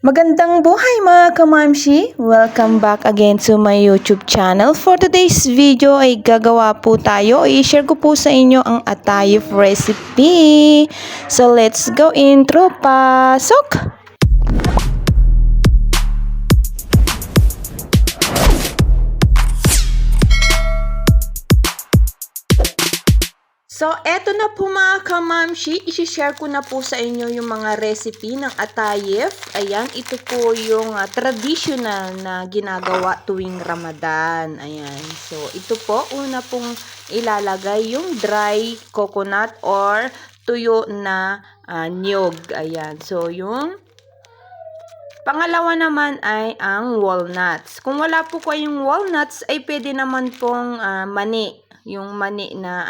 Magandang buhay mga kamamshi! Welcome back again to my YouTube channel. For today's video ay gagawa po tayo, i-share ko po sa inyo ang atayef recipe. So let's go intro, pasok! So, eto na po mga kamamshi, isi-share ko na po sa inyo yung mga recipe ng atayef. Ayan, ito po yung traditional na ginagawa tuwing Ramadan. Ayan, so ito po, una pong ilalagay yung dry coconut or tuyo na niyog. Ayan, so yung pangalawa naman ay ang walnuts. Kung wala po kayong walnuts, ay pwede naman pong mani. Yung mani na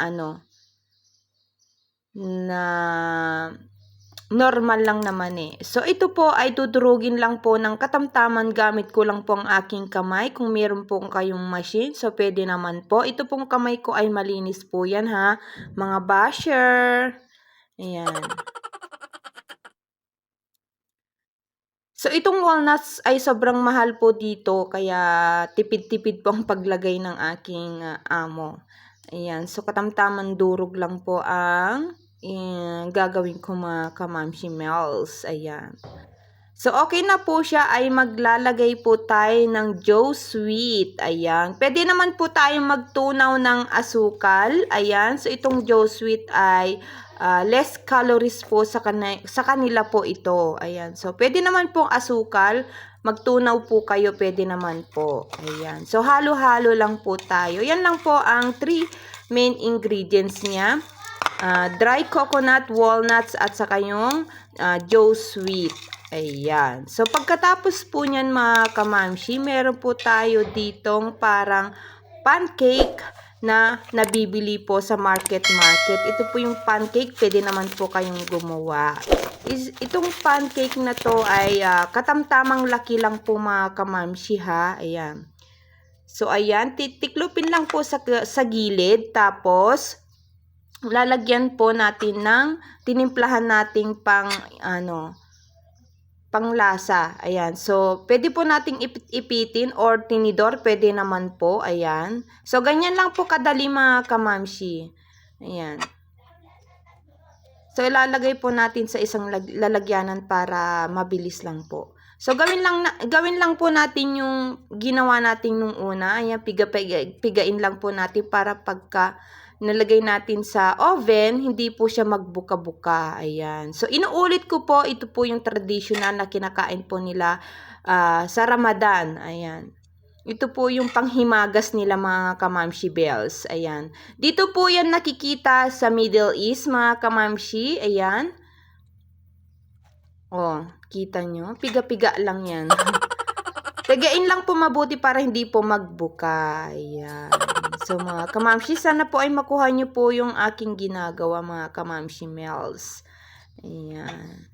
normal lang naman eh. So, ito po ay dudurugin lang po ng katamtaman. Gamit ko lang po ang aking kamay. Kung meron po kayong machine, so pwede naman po. Ito pong kamay ko ay malinis po yan ha, mga basher. Ayan. So, itong walnuts ay sobrang mahal po dito. Kaya tipid-tipid po ang paglagay ng aking amo. Ayan. So, katamtaman durog lang po ang gagawin ko mga kamamshi melts. Ayan. So, okay na po siya ay maglalagay po tayo ng Joe Sweet. Ayan. Pwede naman po tayo magtunaw ng asukal. Ayan. So, itong Joe Sweet ay less calories po sa kanila po ito. Ayan. So, pwede naman pong asukal. Magtunaw po kayo. Pwede naman po. Ayan. So, halo-halo lang po tayo. Yan lang po ang 3 main ingredients niya. Dry coconut, walnuts, at saka yung Joe Sweet. Ayan. So, pagkatapos po niyan mga kamamshi, meron po tayo ditong parang pancake na nabibili po sa market. Ito po yung pancake. Pwede naman po kayong gumawa. Itong pancake na to ay katamtamang laki lang po mga kamamshi ha. Ayan. So, ayan. Tiklupin lang po sa gilid. Tapos, lalagyan po natin ng tinimplahan nating panglasa. Ayan. So, pwede po nating ipitin or tinidor. Pwede naman po. Ayan. So, ganyan lang po kadali mga kamamshi. Ayan. So, ilalagay po natin sa isang lalagyanan para mabilis lang po. So, gawin lang po natin yung ginawa natin nung una. Ayan, pigain lang po natin para pagka nalagay natin sa oven, hindi po siya magbuka-buka. Ayan. So, inuulit ko po, ito po yung traditional na kinakain po nila sa Ramadan. Ayan. Ito po yung panghimagas nila mga kamamshi bells. Ayan. Dito po yan nakikita sa Middle East mga kamamshi. Ayan. Oh, kita nyo? Piga-piga lang yan. Pigain lang po mabuti para hindi po magbuka. Ayan. So, mga kamamshi, sana po ay makuha nyo po yung aking ginagawa, mga kamamshi melts. Ayan.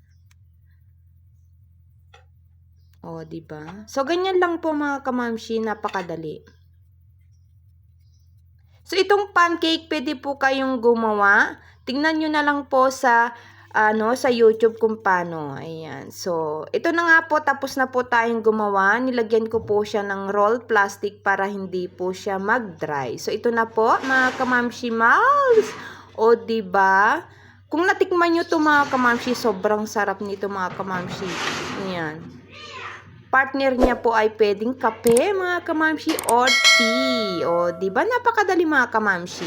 O, diba? So, ganyan lang po, mga kamamshi, napakadali. So, itong pancake, pwede po kayong gumawa. Tingnan nyo na lang po sa YouTube kung paano. Ayan. So, ito na nga po, tapos na po tayong gumawa. Nilagyan ko po siya ng roll plastic para hindi po siya mag-dry. So, ito na po, mga kamamshi mouse. O, diba? Kung natikman nyo to mga kamamshi, sobrang sarap nito mga kamamshi. Ayan. Partner niya po ay pwedeng kape mga kamamshi or tea. O, diba? Napakadali mga kamamshi.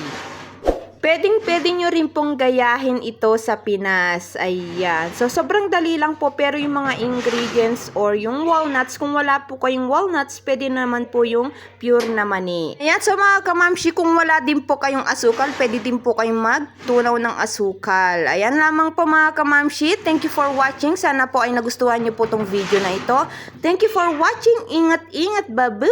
Pwede nyo rin pong gayahin ito sa Pinas. Ayan. So, sobrang dali lang po. Pero yung mga ingredients or yung walnuts, kung wala po kayong walnuts, pwede naman po yung pure na mani. Ayan. So, mga kamamshi, kung wala din po kayong asukal, pwede din po kayong magtunaw ng asukal. Ayan lamang po mga kamamshi. Thank you for watching. Sana po ay nagustuhan nyo po tong video na ito. Thank you for watching. Ingat-ingat. Babu!